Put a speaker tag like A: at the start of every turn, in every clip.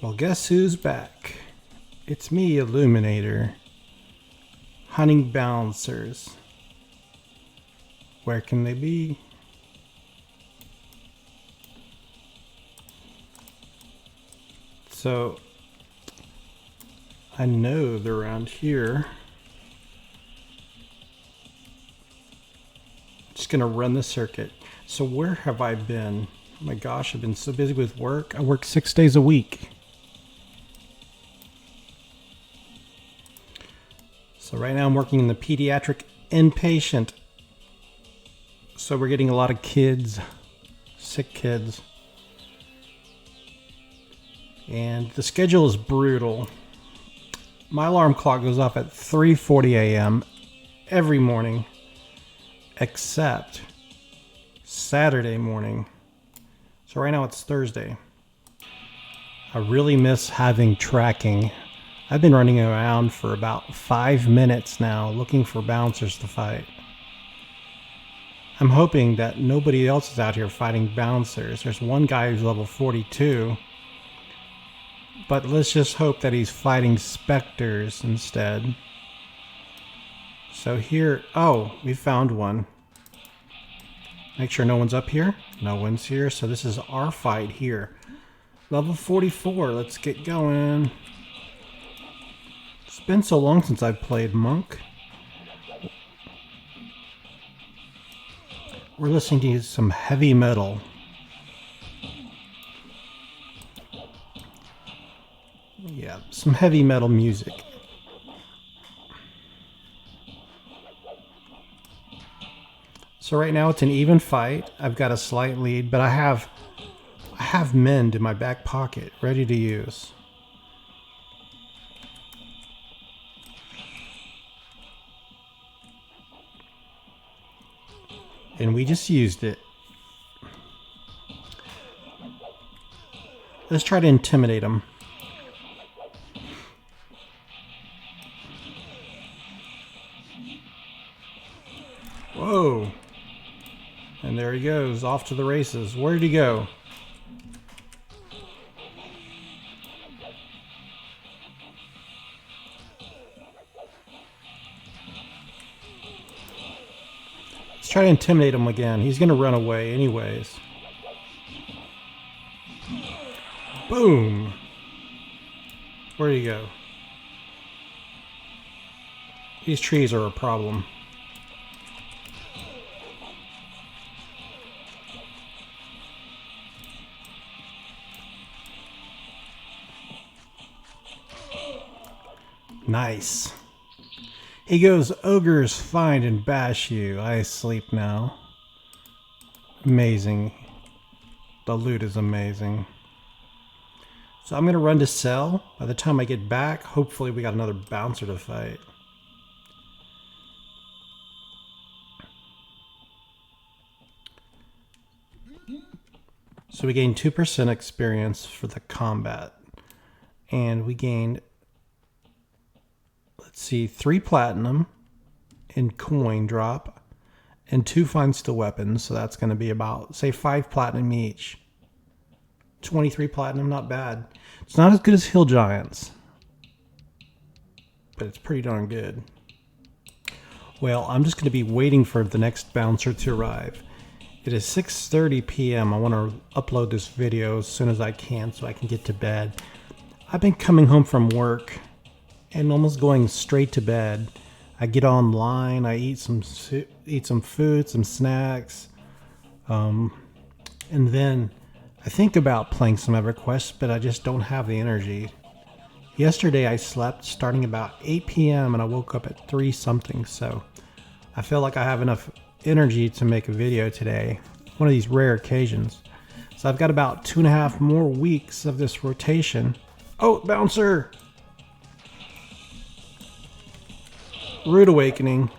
A: Well, guess who's back? It's me, Illuminator. Hunting bouncers. Where can they be? So, I know they're around here. Just gonna run the circuit. So where have I been? Oh my gosh, I've been so busy with work. I work 6 days a week. So right now I'm working in the pediatric inpatient. So we're getting a lot of kids, sick kids. And the schedule is brutal. My alarm clock goes off at 3:40 a.m. every morning, except Saturday morning. So right now it's Thursday. I really miss having tracking. I've been running around for about 5 minutes now looking for bouncers to fight. I'm hoping that nobody else is out here fighting bouncers. There's one guy who's level 42. But let's just hope that he's fighting specters instead. So here, oh, we found one. Make sure no one's up here. No one's here, so this is our fight here. Level 44, let's get going. It's been so long since I've played Monk. We're listening to some heavy metal. Yeah, some heavy metal music. So right now it's an even fight. I've got a slight lead, but I have mend in my back pocket ready to use. And we just used it. Let's try to intimidate him. Whoa. And there he goes, off to the races. Where did he go? Let's try to intimidate him again. He's going to run away anyways. Boom. Where did he go? These trees are a problem. Nice. He goes, ogres find and bash you. I sleep now. Amazing. The loot is amazing. So I'm going to run to sell. By the time I get back, hopefully we got another bouncer to fight. So we gained 2% experience for the combat. And we gained, let's see, 3 platinum in coin drop and 2 fine steel weapons. So that's going to be about, say, 5 platinum each. 23 platinum, not bad. It's not as good as Hill Giants, but it's pretty darn good. Well, I'm just going to be waiting for the next bouncer to arrive. It is 6:30 p.m. I want to upload this video as soon as I can so I can get to bed. I've been coming home from work and almost going straight to bed. I get online, I eat some food, some snacks, and then I think about playing some EverQuest, but I just don't have the energy. Yesterday I slept starting about 8 p.m. and I woke up at 3 something, so I feel like I have enough energy to make a video today. One of these rare occasions. So I've got about 2.5 more weeks of this rotation. Oh, bouncer! Rude awakening.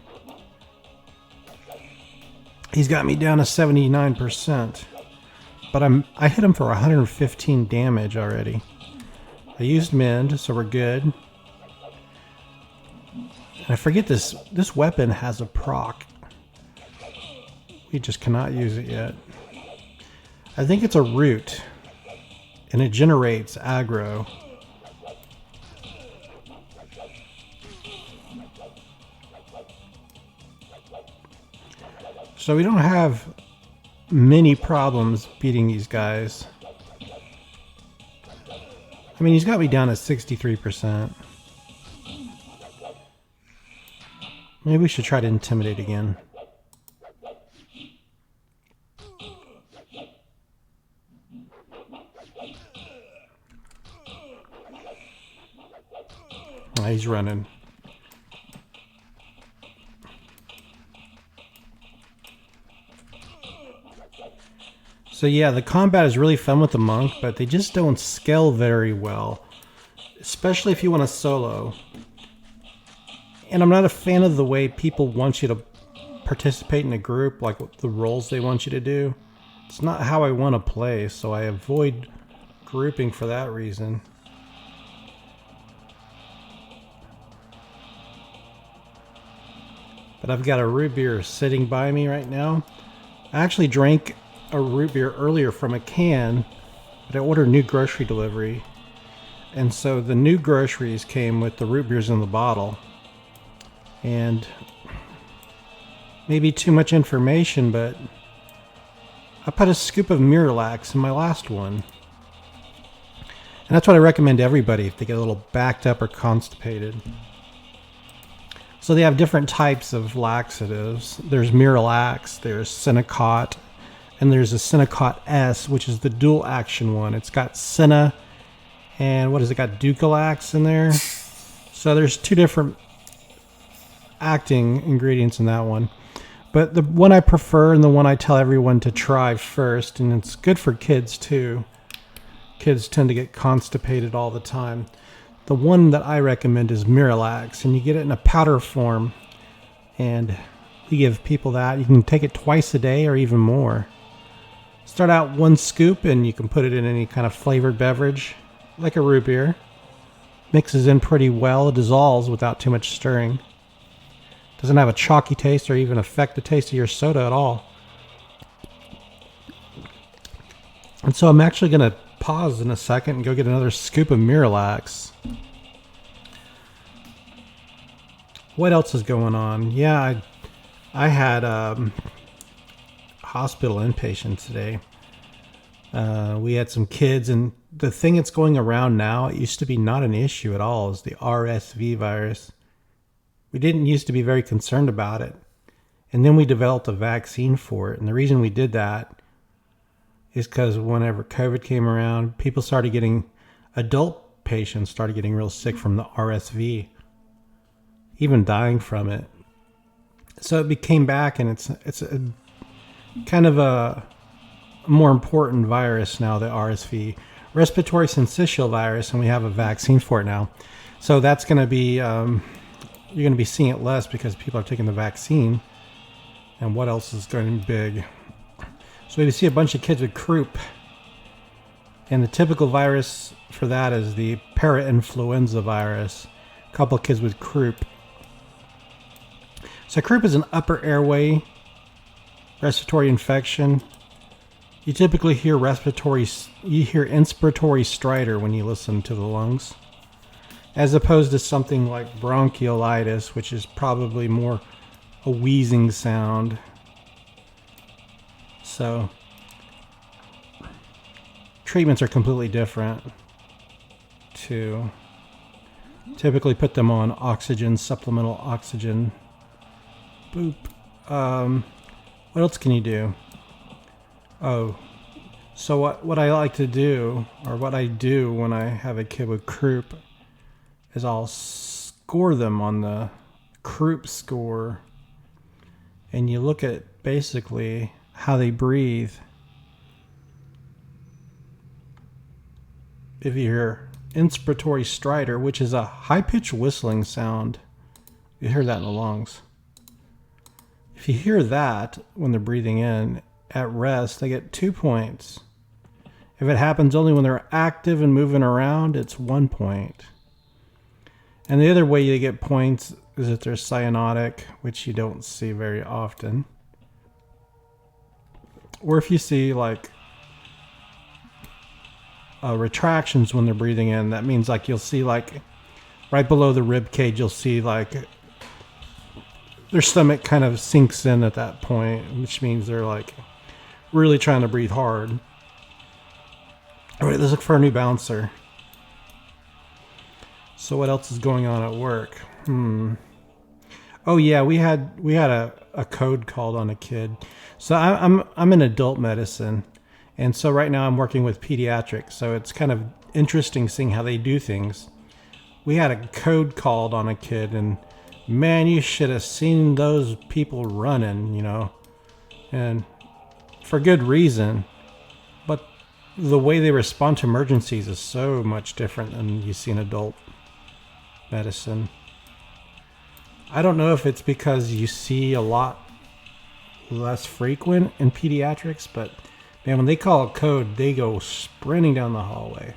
A: He's got me down to 79%. But I hit him for 115 damage already. I used mend, so we're good. And I forget this weapon has a proc. We just cannot use it yet. I think it's a root. and it generates aggro. So we don't have many problems beating these guys. I mean, he's got me down at 63%. Maybe we should try to intimidate again. Oh, he's running. So yeah, the combat is really fun with the monk, but they just don't scale very well, especially if you want to solo. And I'm not a fan of the way people want you to participate in a group, like the roles they want you to do. It's not how I want to play, so I avoid grouping for that reason. But I've got a root beer sitting by me right now. I actually drank a root beer earlier from a can, but I ordered new grocery delivery. And so the new groceries came with the root beers in the bottle. And maybe too much information, but I put a scoop of Miralax in my last one. And that's what I recommend to everybody if they get a little backed up or constipated. So they have different types of laxatives. There's Miralax, there's Senecot, and there's a Senecot S, which is the dual action one. It's got Sena and what has it got? Ducalax in there. So there's two different acting ingredients in that one. But the one I prefer and the one I tell everyone to try first, and it's good for kids too. Kids tend to get constipated all the time. The one that I recommend is Miralax, and you get it in a powder form. And you give people that. You can take it twice a day or even more. Start out 1 scoop, and you can put it in any kind of flavored beverage, like a root beer. Mixes in pretty well, it dissolves without too much stirring. Doesn't have a chalky taste or even affect the taste of your soda at all. And so I'm actually going to pause in a second and go get another scoop of Miralax. What else is going on? Yeah, I had hospital inpatient today. We had some kids, and the thing that's going around now, it used to be not an issue at all, is the RSV virus. We didn't used to be very concerned about it. And then we developed a vaccine for it. And the reason we did that is because whenever COVID came around, adult patients started getting real sick from the RSV, even dying from it. So it came back, and it's a kind of a more important virus now, the RSV, respiratory syncytial virus, and we have a vaccine for it now. So that's going to be, you're going to be seeing it less because people are taking the vaccine. And what else is going big? So we see a bunch of kids with croup. And the typical virus for that is the parainfluenza virus. A couple of kids with croup. So croup is an upper airway respiratory infection. You typically hear inspiratory stridor when you listen to the lungs, as opposed to something like bronchiolitis, which is probably more a wheezing sound. So treatments are completely different too. Typically put them on oxygen, supplemental oxygen. Boop. What else can you do? Oh, so what I like to do, or what I do when I have a kid with croup, is I'll score them on the croup score, and you look at basically how they breathe. If you hear inspiratory stridor, which is a high-pitched whistling sound, you hear that in the lungs. If you hear that when they're breathing in at rest, they get 2 points. If it happens only when they're active and moving around, it's 1 point. And the other way you get points is if they're cyanotic, which you don't see very often. Or if you see like retractions when they're breathing in. That means like you'll see like right below the rib cage, you'll see like their stomach kind of sinks in at that point, which means they're like really trying to breathe hard. All right, let's look for a new bouncer. So what else is going on at work? Oh yeah, we had a code called on a kid. So I'm in adult medicine, and so right now I'm working with Pediatric. So it's kind of interesting seeing how they do things. We had a code called on a kid, and man, you should have seen those people running, you know, and for good reason. But the way they respond to emergencies is so much different than you see in adult medicine. I don't know if it's because you see a lot less frequent in pediatrics, but man, when they call a code, they go sprinting down the hallway.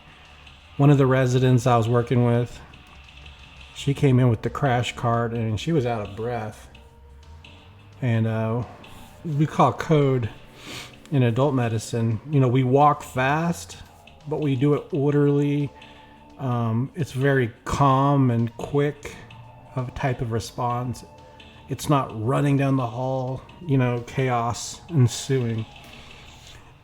A: One of the residents I was working with, she came in with the crash cart and she was out of breath. And we call code in adult medicine. You know, we walk fast, but we do it orderly. It's very calm and quick of type of response. It's not running down the hall, you know, chaos ensuing.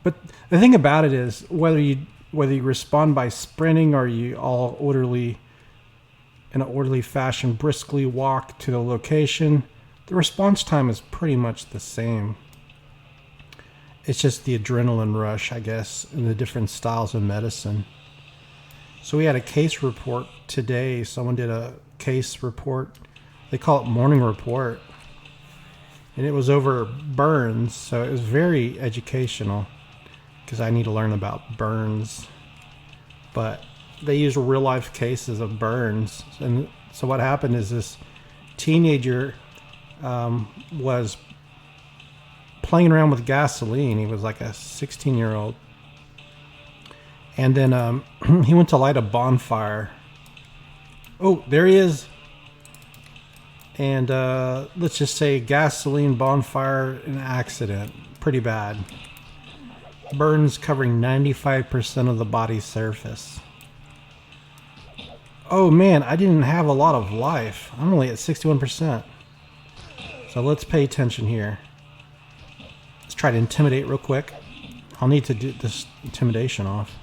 A: But the thing about it is whether you respond by sprinting or you all orderly, in an orderly fashion, briskly walk to the location, the response time is pretty much the same. It's just the adrenaline rush, I guess, and the different styles of medicine. So we had a case report today. Someone did a case report. They call it morning report. And it was over burns, so it was very educational because I need to learn about burns. But they used real life cases of burns. And so what happened is this teenager was playing around with gasoline. He was like a 16-year-old. And then he went to light a bonfire. Oh, there he is. And let's just say gasoline bonfire, an accident. Pretty bad. Burns covering 95% of the body's surface. Oh man, I didn't have a lot of life. I'm only at 61%. So let's pay attention here. Let's try to intimidate real quick. I'll need to do this intimidation off.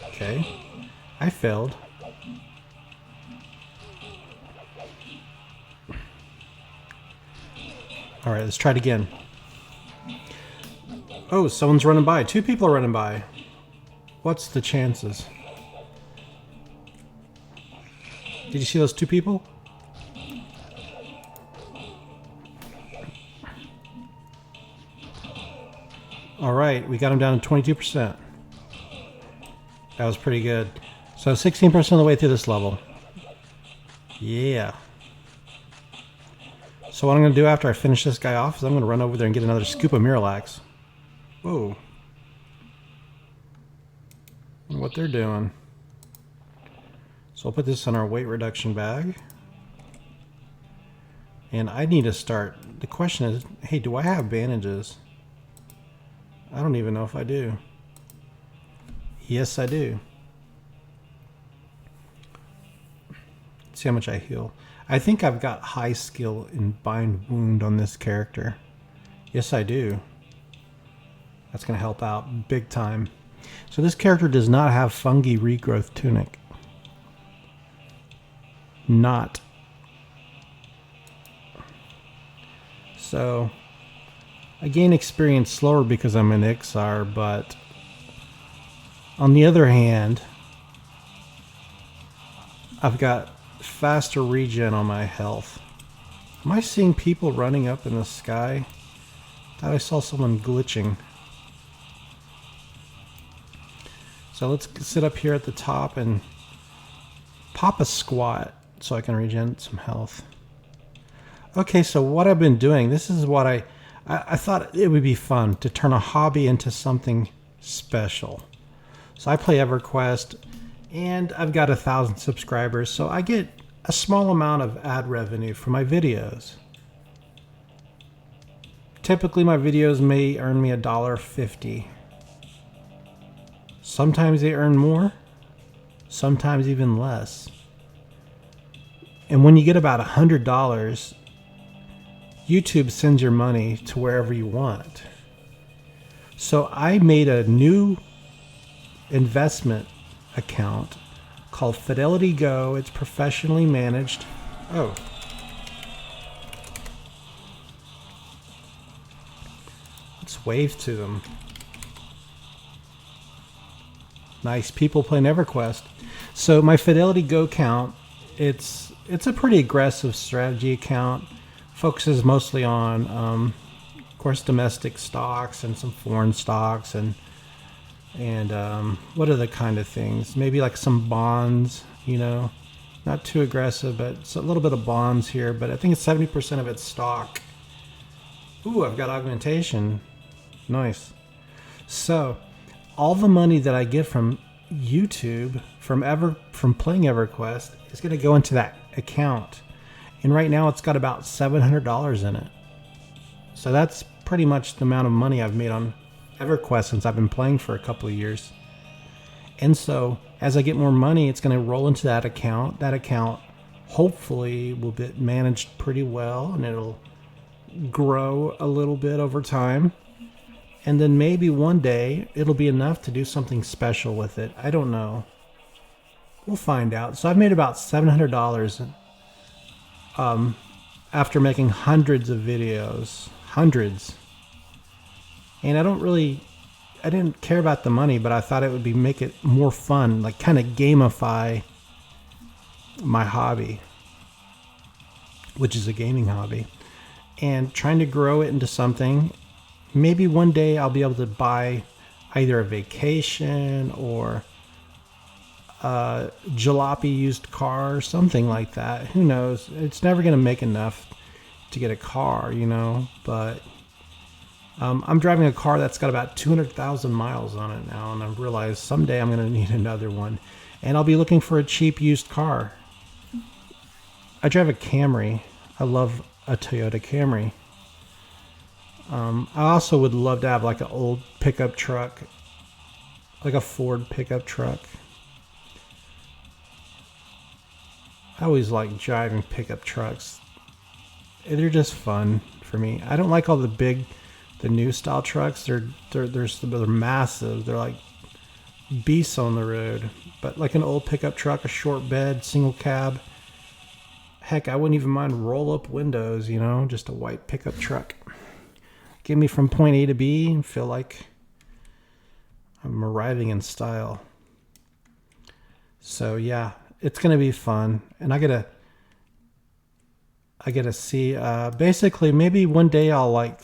A: Okay. I failed. Alright, let's try it again. Oh, someone's running by. 2 people are running by. What's the chances? Did you see those 2 people? Alright, we got them down to 22%. That was pretty good. So 16% of the way through this level. Yeah. So what I'm going to do after I finish this guy off is I'm going to run over there and get another scoop of Miralax. Whoa. What they're doing. So I'll put this in our weight reduction bag. And I need to start. The question is, hey, do I have bandages? I don't even know if I do. Yes, I do. Let's see how much I heal. I think I've got high skill in bind wound on this character. Yes, I do. That's going to help out big time. So this character does not have fungi regrowth tunic. Not. So I gain experience slower because I'm an Iksar, but on the other hand, I've got faster regen on my health. Am I seeing people running up in the sky? I thought I saw someone glitching. So let's sit up here at the top and pop a squat so I can regen some health. Okay, so what I've been doing, this is what I thought it would be fun to turn a hobby into something special. So I play EverQuest and I've got 1,000 subscribers, so I get a small amount of ad revenue for my videos. Typically my videos may earn me $1.50. Sometimes they earn more, sometimes even less. And when you get about $100, YouTube sends your money to wherever you want. So I made a new investment account called Fidelity Go. It's professionally managed. Oh. Let's wave to them. Nice people playing EverQuest. So my Fidelity Go account, it's a pretty aggressive strategy account. Focuses mostly on, of course, domestic stocks and some foreign stocks and what other kind of things? Maybe like some bonds, you know, not too aggressive, but it's a little bit of bonds here. But I think it's 70% of its stock. Ooh, I've got augmentation. Nice. So all the money that I get from YouTube, from playing EverQuest, is going to go into that account. And right now it's got about $700 in it. So that's pretty much the amount of money I've made on EverQuest since I've been playing for a couple of years. And so as I get more money, it's going to roll into that account. That account hopefully will be managed pretty well, and it'll grow a little bit over time. And then maybe one day it'll be enough to do something special with it. I don't know. We'll find out. So I've made about $700 after making hundreds of videos. Hundreds. And I didn't care about the money, but I thought it would make it more fun, like kind of gamify my hobby, which is a gaming hobby, and trying to grow it into something. Maybe one day I'll be able to buy either a vacation or a jalopy used car or something like that. Who knows? It's never going to make enough to get a car, you know, but I'm driving a car that's got about 200,000 miles on it now, and I've realized someday I'm going to need another one, and I'll be looking for a cheap used car. I drive a Camry. I love a Toyota Camry. I also would love to have like an old pickup truck, like a Ford pickup truck. I always like driving pickup trucks. They're just fun for me. I don't like all the new style trucks. They're massive. They're like beasts on the road. But like an old pickup truck, a short bed, single cab. Heck, I wouldn't even mind roll up windows, you know, just a white pickup truck. Get me from point A to B and feel like I'm arriving in style. So yeah, it's gonna be fun, and I gotta see. Basically, maybe one day I'll like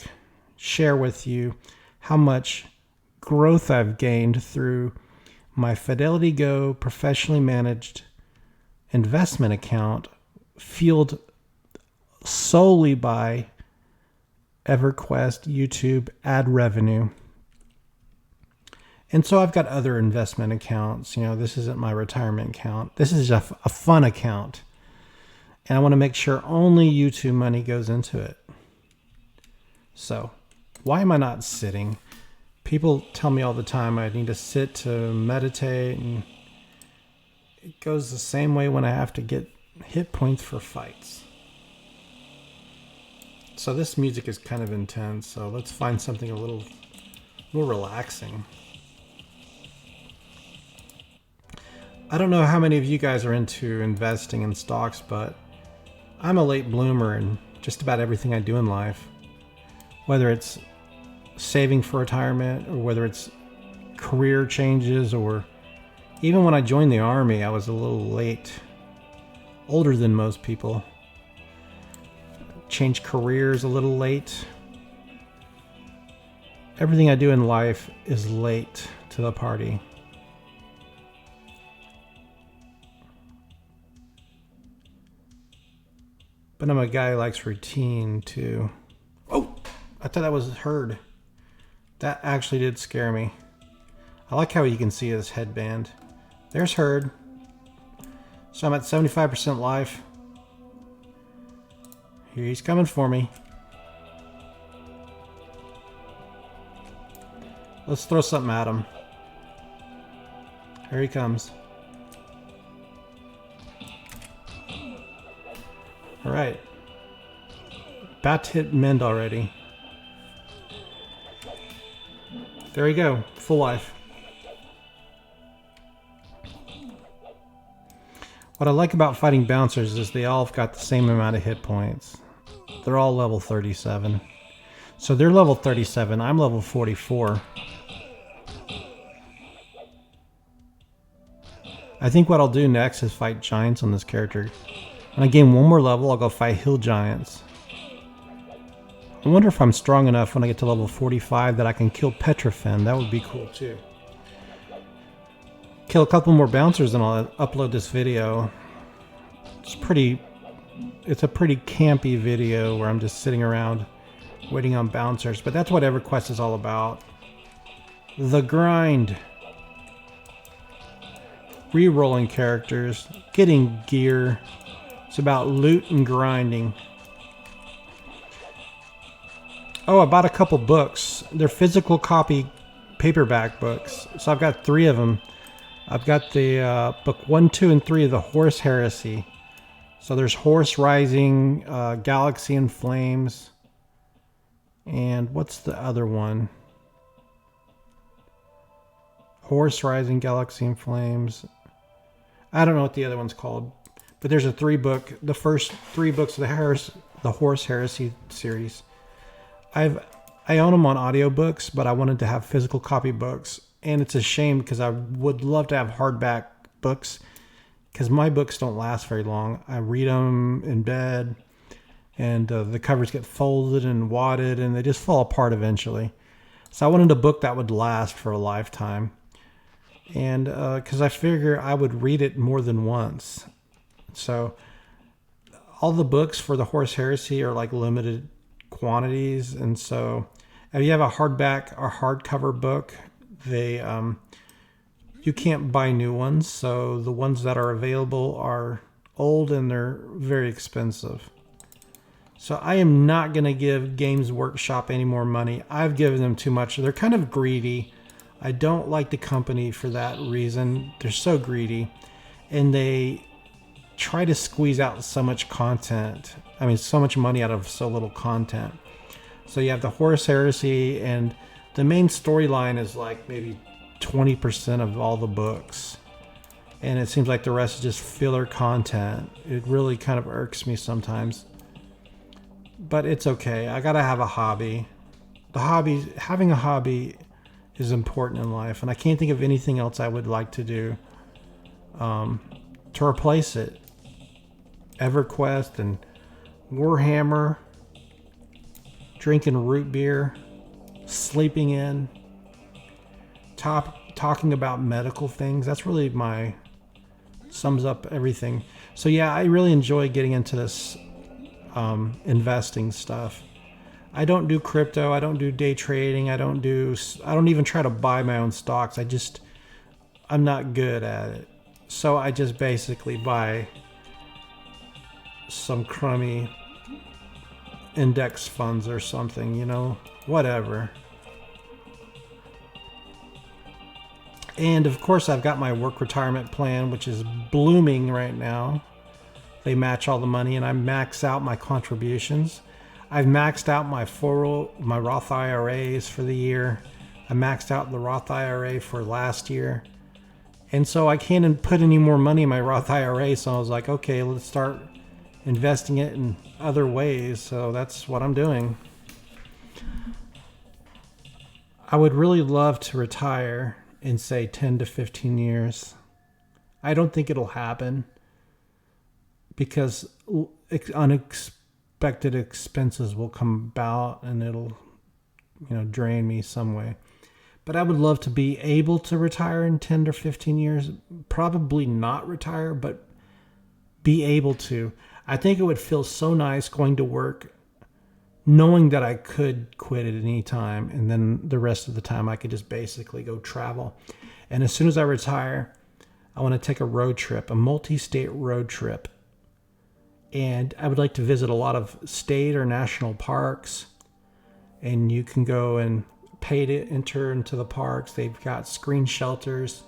A: share with you how much growth I've gained through my Fidelity Go professionally managed investment account, fueled solely by EverQuest YouTube ad revenue. And so I've got other investment accounts. You know, this isn't my retirement account. This is a fun account. And I want to make sure only YouTube money goes into it. So why am I not sitting? People tell me all the time I need to sit to meditate, and it goes the same way when I have to get hit points for fights. So this music is kind of intense, so let's find something a little more relaxing. I don't know how many of you guys are into investing in stocks, but I'm a late bloomer in just about everything I do in life. Whether it's saving for retirement, or whether it's career changes, or even when I joined the Army, I was a little late. Older than most people. Changed careers a little late. Everything I do in life is late to the party. But I'm a guy who likes routine too. Oh, I thought that was Heard. That actually did scare me. I like how you can see his headband. There's Heard. So I'm at 75% life. Here he's coming for me. Let's throw something at him. Here he comes. All right. About to hit mend already. There we go. Full life. What I like about fighting bouncers is they all have got the same amount of hit points. They're all level 37. So they're level 37. I'm level 44. I think what I'll do next is fight giants on this character. When I gain one more level, I'll go fight hill giants. I wonder if I'm strong enough when I get to level 45 that I can kill Petrofin. That would be cool too. Kill a couple more bouncers and I'll upload this video. It's a pretty campy video where I'm just sitting around waiting on bouncers. But that's what EverQuest is all about. The grind. Re-rolling characters. Getting gear. It's about loot and grinding. Oh, I bought a couple books. They're physical copy paperback books. So I've got 3 of them. I've got the book 1, 2, and 3 of the Horse Heresy. So there's Horse Rising, Galaxy in Flames, and what's the other one? Horse Rising, Galaxy in Flames. I don't know what the other one's called, but there's a 3-book, the first 3 books of the Horse Heresy series. I own them on audiobooks, but I wanted to have physical copy books. And it's a shame because I would love to have hardback books because my books don't last very long. I read them in bed and the covers get folded and wadded and they just fall apart eventually. So I wanted a book that would last for a lifetime. And because I figure I would read it more than once. So all the books for the Horse Heresy are like limited quantities. And so if you have a hardback or hardcover book, they you can't buy new ones, so the ones that are available are old and they're very expensive. So I am not going to give Games Workshop any more money. I've given them too much. They're kind of greedy. I don't like the company for that reason. They're so greedy and they try to squeeze out so much content. I mean, so much money out of so little content. So you have the Horse Heresy and the main storyline is like maybe 20% of all the books. And it seems like the rest is just filler content. It really kind of irks me sometimes. But it's okay. I gotta have a hobby. Having a hobby is important in life. And I can't think of anything else I would like to do to replace it. EverQuest and Warhammer. Drinking root beer. Sleeping in, talking about medical things. That's really sums up everything. So yeah, I really enjoy getting into this investing stuff. I don't do crypto. I don't do day trading. I don't even try to buy my own stocks. I'm not good at it. So I just basically buy some crummy index funds or something, whatever. And of course I've got my work retirement plan, which is blooming right now. They match all the money and I max out my contributions. I've maxed out my Roth IRAs for the year. I maxed out the Roth IRA for last year. And so I can't put any more money in my Roth IRA, so I was like, okay, let's start investing it in other ways. So that's what I'm doing. I would really love to retire in say 10 to 15 years. I don't think it'll happen because unexpected expenses will come about and it'll drain me some way. But I would love to be able to retire in 10 to 15 years. Probably not retire, but be able to. I think it would feel so nice going to work knowing that I could quit at any time and then the rest of the time I could just basically go travel. And as soon as I retire, I want to take a road trip, a multi-state road trip. And I would like to visit a lot of state or national parks. And you can go and pay to enter into the parks. They've got screen shelters.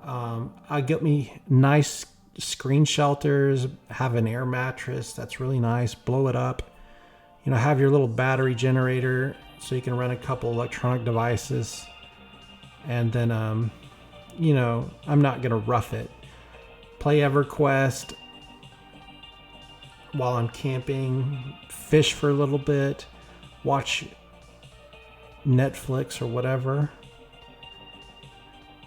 A: I get me nice screen shelters, have an air mattress that's really nice, blow it up. You know, have your little battery generator so you can run a couple electronic devices. And then, you know, I'm not going to rough it. Play EverQuest while I'm camping, fish for a little bit, watch Netflix or whatever,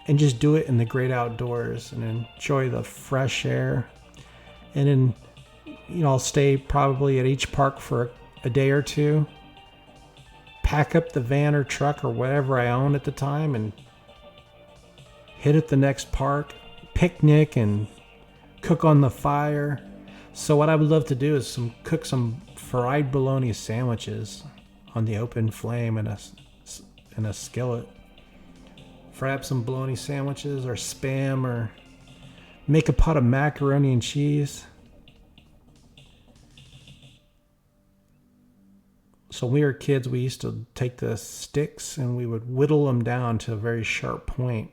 A: and just do it in the great outdoors and enjoy the fresh air. And then, you know, I'll stay probably at each park for a day or two, pack up the van or truck or whatever I own at the time and hit at the next park, picnic and cook on the fire. So what I would love to do is cook some fried bologna sandwiches on the open flame in a skillet. Fry up some bologna sandwiches or Spam, or make a pot of macaroni and cheese. So when we were kids, we used to take the sticks and we would whittle them down to a very sharp point,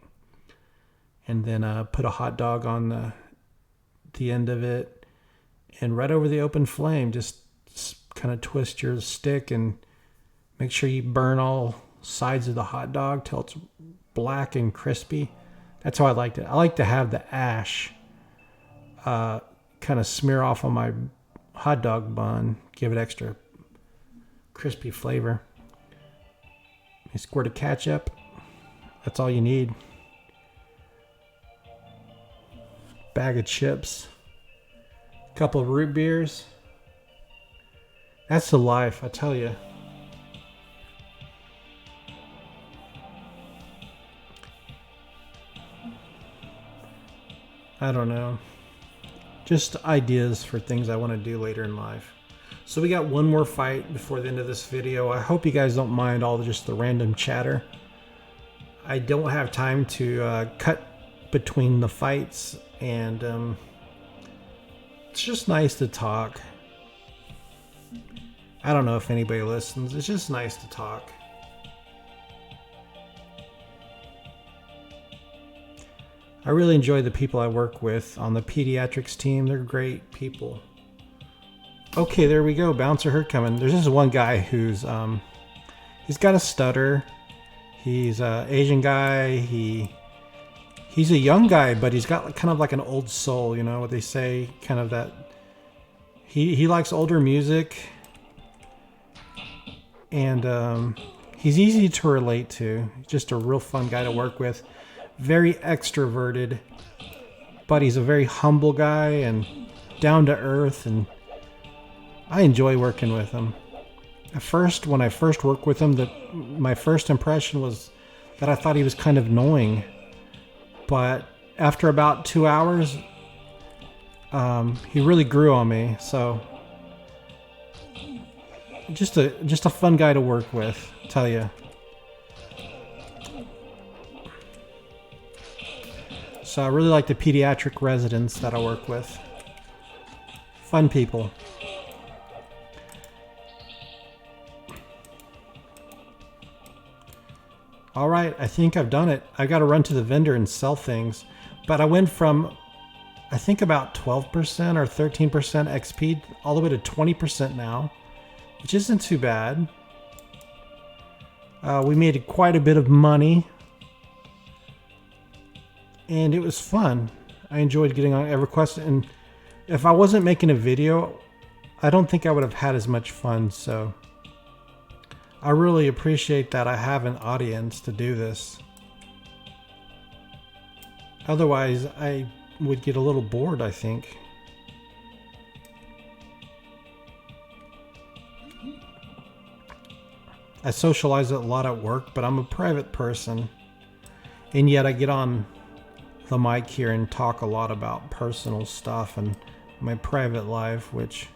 A: and then put a hot dog on the end of it, and right over the open flame, just kind of twist your stick and make sure you burn all sides of the hot dog till it's black and crispy. That's how I liked it. I like to have the ash kind of smear off on my hot dog bun, give it extra crispy flavor. A squirt of ketchup. That's all you need. Bag of chips. Couple of root beers. That's the life, I tell you. I don't know. Just ideas for things I want to do later in life. So we got one more fight before the end of this video. I hope you guys don't mind all just the random chatter. I don't have time to cut between the fights, and it's just nice to talk. I don't know if anybody listens. It's just nice to talk. I really enjoy the people I work with on the Pediatrics team. They're great people. Okay, there we go. Bouncer herd coming. There's this one guy who's he's got a stutter. He's an Asian guy. He's a young guy, but he's got kind of like an old soul, you know what they say, kind of that. He likes older music, and he's easy to relate to. Just a real fun guy to work with. Very extroverted, but he's a very humble guy and down to earth, and I enjoy working with him. At first, when I first worked with him, my first impression was that I thought he was kind of annoying. But after about 2 hours, he really grew on me. So just a fun guy to work with, I tell you. So I really like the pediatric residents that I work with. Fun people. All right, I think I've done it. I got to run to the vendor and sell things. But I went from, I think about 12% or 13% XP all the way to 20% now, which isn't too bad. We made quite a bit of money, and it was fun. I enjoyed getting on EverQuest, and if I wasn't making a video, I don't think I would have had as much fun. So I really appreciate that I have an audience to do this. Otherwise, I would get a little bored, I think. I socialize a lot at work, but I'm a private person. And yet I get on the mic here and talk a lot about personal stuff and my private life, which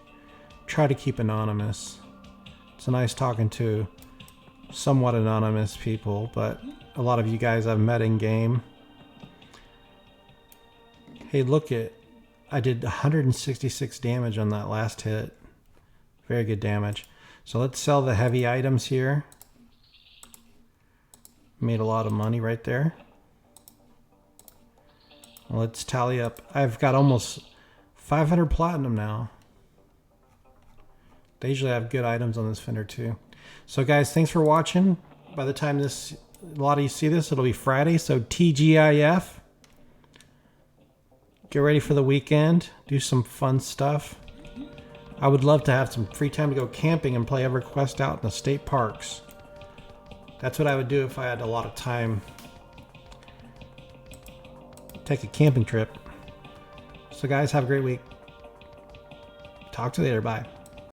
A: I try to keep anonymous. It's nice talking to somewhat anonymous people, but a lot of you guys I've met in game. Hey, look it. I did 166 damage on that last hit. Very good damage. So let's sell the heavy items here. Made a lot of money right there. Let's tally up. I've got almost 500 platinum now. They usually have good items on this fender too. So guys, thanks for watching. By the time a lot of you see this, it'll be Friday. So TGIF. Get ready for the weekend. Do some fun stuff. I would love to have some free time to go camping and play EverQuest out in the state parks. That's what I would do if I had a lot of time. Take a camping trip. So guys, have a great week. Talk to you later. Bye.